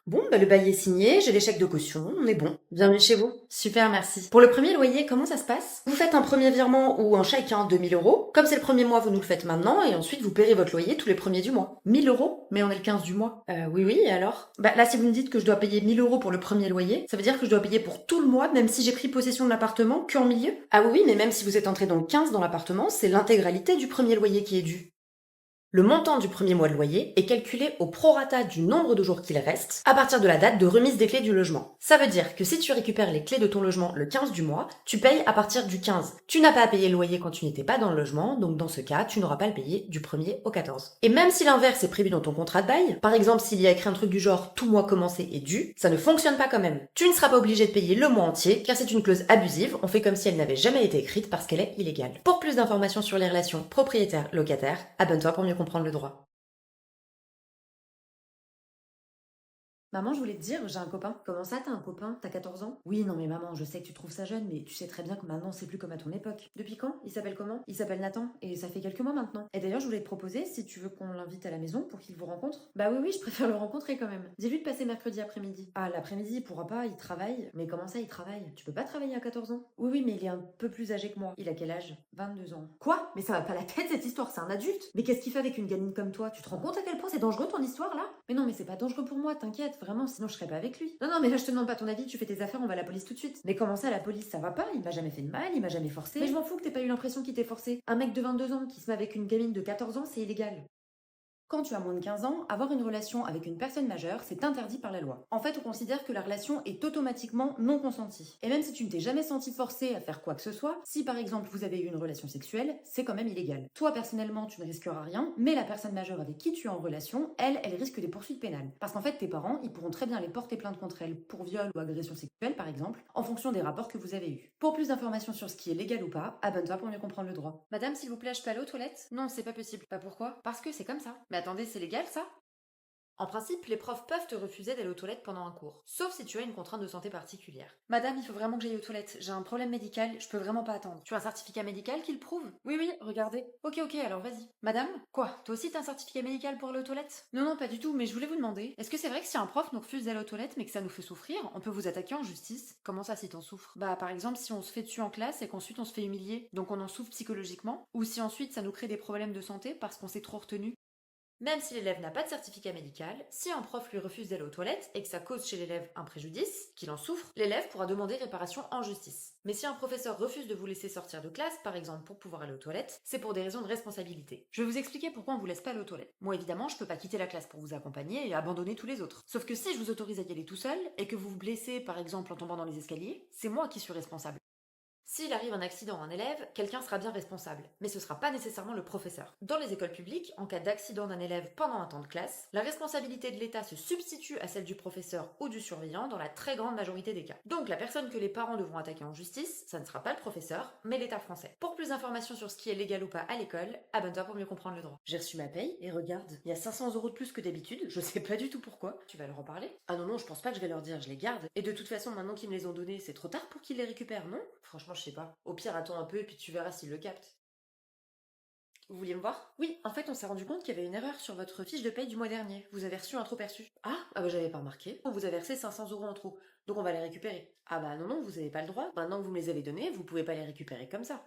Bon, bah le bail est signé, j'ai les chèques de caution, on est bon. Bienvenue chez vous. Super, merci. Pour le premier loyer, comment ça se passe? Vous faites un premier virement ou un chèque, 2 000 euros. Comme c'est le premier mois, vous nous le faites maintenant et ensuite vous paierez votre loyer tous les premiers du mois. 1 000 euros? Mais on est le 15 du mois. Oui, oui, et alors? Bah là, si vous me dites que je dois payer 1 000 euros pour le premier loyer, ça veut dire que je dois payer pour tout le mois, même si j'ai pris possession de l'appartement qu'en milieu? Ah oui, oui, mais même si vous êtes entré dans le 15 dans l'appartement, c'est l'intégralité du premier loyer qui est dû. Le montant du premier mois de loyer est calculé au prorata du nombre de jours qu'il reste à partir de la date de remise des clés du logement. Ça veut dire que si tu récupères les clés de ton logement le 15 du mois, tu payes à partir du 15. Tu n'as pas à payer le loyer quand tu n'étais pas dans le logement, donc dans ce cas, tu n'auras pas à le payer du 1er au 14. Et même si l'inverse est prévu dans ton contrat de bail, par exemple s'il y a écrit un truc du genre tout mois commencé est dû, ça ne fonctionne pas quand même. Tu ne seras pas obligé de payer le mois entier car c'est une clause abusive, on fait comme si elle n'avait jamais été écrite parce qu'elle est illégale. Pour plus d'informations sur les relations propriétaire-locataire, abonne-toi pour mieux comprendre le droit. Maman, je voulais te dire, j'ai un copain. Comment ça, t'as un copain? T'as 14 ans? Oui, non, mais maman, je sais que tu trouves ça jeune, mais tu sais très bien que maintenant, c'est plus comme à ton époque. Depuis quand? Il s'appelle comment? Il s'appelle Nathan, et ça fait quelques mois maintenant. Et d'ailleurs, je voulais te proposer, si tu veux qu'on l'invite à la maison pour qu'il vous rencontre. Bah oui, oui, je préfère le rencontrer quand même. Dis-lui de passer mercredi après-midi. Ah, l'après-midi, il pourra pas, il travaille. Mais comment ça, il travaille? Tu peux pas travailler à 14 ans? Oui, oui, mais il est un peu plus âgé que moi. Il a quel âge? 22 ans. Quoi? Mais ça va pas la tête cette histoire, c'est un adulte. Mais qu'est-ce qu'il fait avec une gamine comme toi? Tu te rends compte à quel point c'est dangereux ton histoire là? Mais non, mais c'est pas dangereux pour moi, t'inquiète, vraiment, sinon je serais pas avec lui. Non, non, mais là je te demande pas ton avis, tu fais tes affaires, on va à la police tout de suite. Mais comment ça, la police, ça va pas? Il m'a jamais fait de mal, il m'a jamais forcé. Mais je m'en fous que t'aies pas eu l'impression qu'il t'ait forcé. Un mec de 22 ans qui se met avec une gamine de 14 ans, c'est illégal. Quand tu as moins de 15 ans, avoir une relation avec une personne majeure, c'est interdit par la loi. En fait, on considère que la relation est automatiquement non consentie. Et même si tu ne t'es jamais senti forcé à faire quoi que ce soit, si par exemple vous avez eu une relation sexuelle, c'est quand même illégal. Toi personnellement, tu ne risqueras rien, mais la personne majeure avec qui tu es en relation, elle risque des poursuites pénales. Parce qu'en fait, tes parents, ils pourront très bien les porter plainte contre elle pour viol ou agression sexuelle par exemple, en fonction des rapports que vous avez eus. Pour plus d'informations sur ce qui est légal ou pas, abonne-toi pour mieux comprendre le droit. Madame, s'il vous plaît, je peux aller aux toilettes? Non, c'est pas possible. Pas pourquoi? Parce que c'est comme ça. Mais attendez, c'est légal ça? En principe, les profs peuvent te refuser d'aller aux toilettes pendant un cours, sauf si tu as une contrainte de santé particulière. Madame, il faut vraiment que j'aille aux toilettes, j'ai un problème médical, je peux vraiment pas attendre. Tu as un certificat médical qui le prouve? Oui, oui, regardez. Ok, ok, alors vas-y. Madame? Quoi? Toi aussi t'as un certificat médical pour aller aux toilettes? Non, non, pas du tout, mais je voulais vous demander, est-ce que c'est vrai que si un prof nous refuse d'aller aux toilettes mais que ça nous fait souffrir, on peut vous attaquer en justice? Comment ça si t'en souffres? Bah par exemple si on se fait dessus en classe et qu'ensuite on se fait humilier, donc on en souffre psychologiquement, ou si ensuite ça nous crée des problèmes de santé parce qu'on s'est trop retenu. Même si l'élève n'a pas de certificat médical, si un prof lui refuse d'aller aux toilettes et que ça cause chez l'élève un préjudice, qu'il en souffre, l'élève pourra demander réparation en justice. Mais si un professeur refuse de vous laisser sortir de classe, par exemple pour pouvoir aller aux toilettes, c'est pour des raisons de responsabilité. Je vais vous expliquer pourquoi on vous laisse pas aller aux toilettes. Moi évidemment, je peux pas quitter la classe pour vous accompagner et abandonner tous les autres. Sauf que si je vous autorise à y aller tout seul et que vous vous blessez par exemple en tombant dans les escaliers, c'est moi qui suis responsable. S'il arrive un accident à un élève, quelqu'un sera bien responsable, mais ce ne sera pas nécessairement le professeur. Dans les écoles publiques, en cas d'accident d'un élève pendant un temps de classe, la responsabilité de l'État se substitue à celle du professeur ou du surveillant dans la très grande majorité des cas. Donc la personne que les parents devront attaquer en justice, ça ne sera pas le professeur, mais l'État français. Pour plus d'informations sur ce qui est légal ou pas à l'école, abonne-toi pour mieux comprendre le droit. J'ai reçu ma paye et regarde, il y a 500 euros de plus que d'habitude, je sais pas du tout pourquoi. Tu vas leur en parler? Ah non, non, je pense pas que je vais leur dire, je les garde. Et de toute façon, maintenant qu'ils me les ont donnés, c'est trop tard pour qu'ils les récupèrent, non? Franchement, je sais pas. Au pire, attends un peu et puis tu verras s'ils le captent. Vous vouliez me voir? Oui, en fait, on s'est rendu compte qu'il y avait une erreur sur votre fiche de paye du mois dernier. Vous avez reçu un trop perçu. Ah bah j'avais pas remarqué. On vous a versé 500 euros en trop. Donc on va les récupérer. Ah bah non, non, vous avez pas le droit. Maintenant que vous me les avez donnés, vous pouvez pas les récupérer comme ça.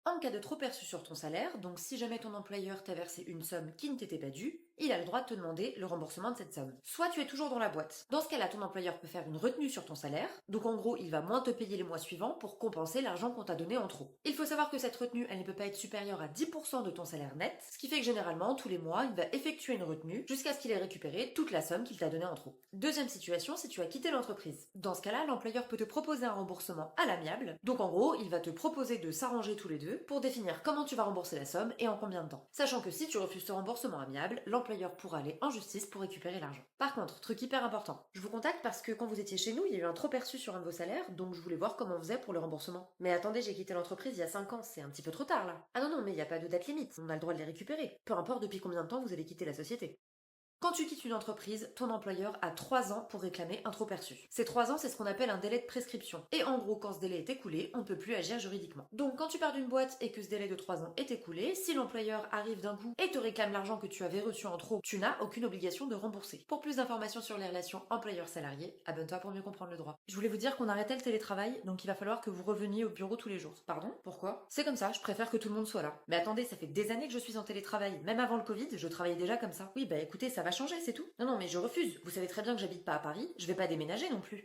En cas de trop perçu sur ton salaire, donc si jamais ton employeur t'a versé une somme qui ne t'était pas due, il a le droit de te demander le remboursement de cette somme. Soit tu es toujours dans la boîte. Dans ce cas-là, ton employeur peut faire une retenue sur ton salaire, donc en gros, il va moins te payer les mois suivants pour compenser l'argent qu'on t'a donné en trop. Il faut savoir que cette retenue, elle ne peut pas être supérieure à 10% de ton salaire net, ce qui fait que généralement, tous les mois, il va effectuer une retenue jusqu'à ce qu'il ait récupéré toute la somme qu'il t'a donnée en trop. Deuxième situation, si tu as quitté l'entreprise. Dans ce cas-là, l'employeur peut te proposer un remboursement à l'amiable, donc en gros, il va te proposer de s'arranger tous les deux pour définir comment tu vas rembourser la somme et en combien de temps. Sachant que si tu refuses ce remboursement amiable, l'employeur pourra aller en justice pour récupérer l'argent. Par contre, truc hyper important, je vous contacte parce que quand vous étiez chez nous, il y a eu un trop perçu sur un de vos salaires, donc je voulais voir comment on faisait pour le remboursement. Mais attendez, j'ai quitté l'entreprise il y a 5 ans, c'est un petit peu trop tard là. Ah non, non, mais il n'y a pas de date limite, on a le droit de les récupérer. Peu importe depuis combien de temps vous avez quitté la société. Quand tu quittes une entreprise, ton employeur a 3 ans pour réclamer un trop perçu. Ces 3 ans, c'est ce qu'on appelle un délai de prescription. Et en gros, quand ce délai est écoulé, on ne peut plus agir juridiquement. Donc quand tu pars d'une boîte et que ce délai de 3 ans est écoulé, si l'employeur arrive d'un coup et te réclame l'argent que tu avais reçu en trop, tu n'as aucune obligation de rembourser. Pour plus d'informations sur les relations employeur-salarié, abonne-toi pour mieux comprendre le droit. Je voulais vous dire qu'on arrêtait le télétravail, donc il va falloir que vous reveniez au bureau tous les jours. Pardon? Pourquoi? C'est comme ça, je préfère que tout le monde soit là. Mais attendez, ça fait des années que je suis en télétravail. Même avant le Covid, je travaillais déjà comme ça. Oui, bah écoutez, ça va changer, c'est tout. Non, mais je refuse. Vous savez très bien que j'habite pas à Paris, je vais pas déménager non plus.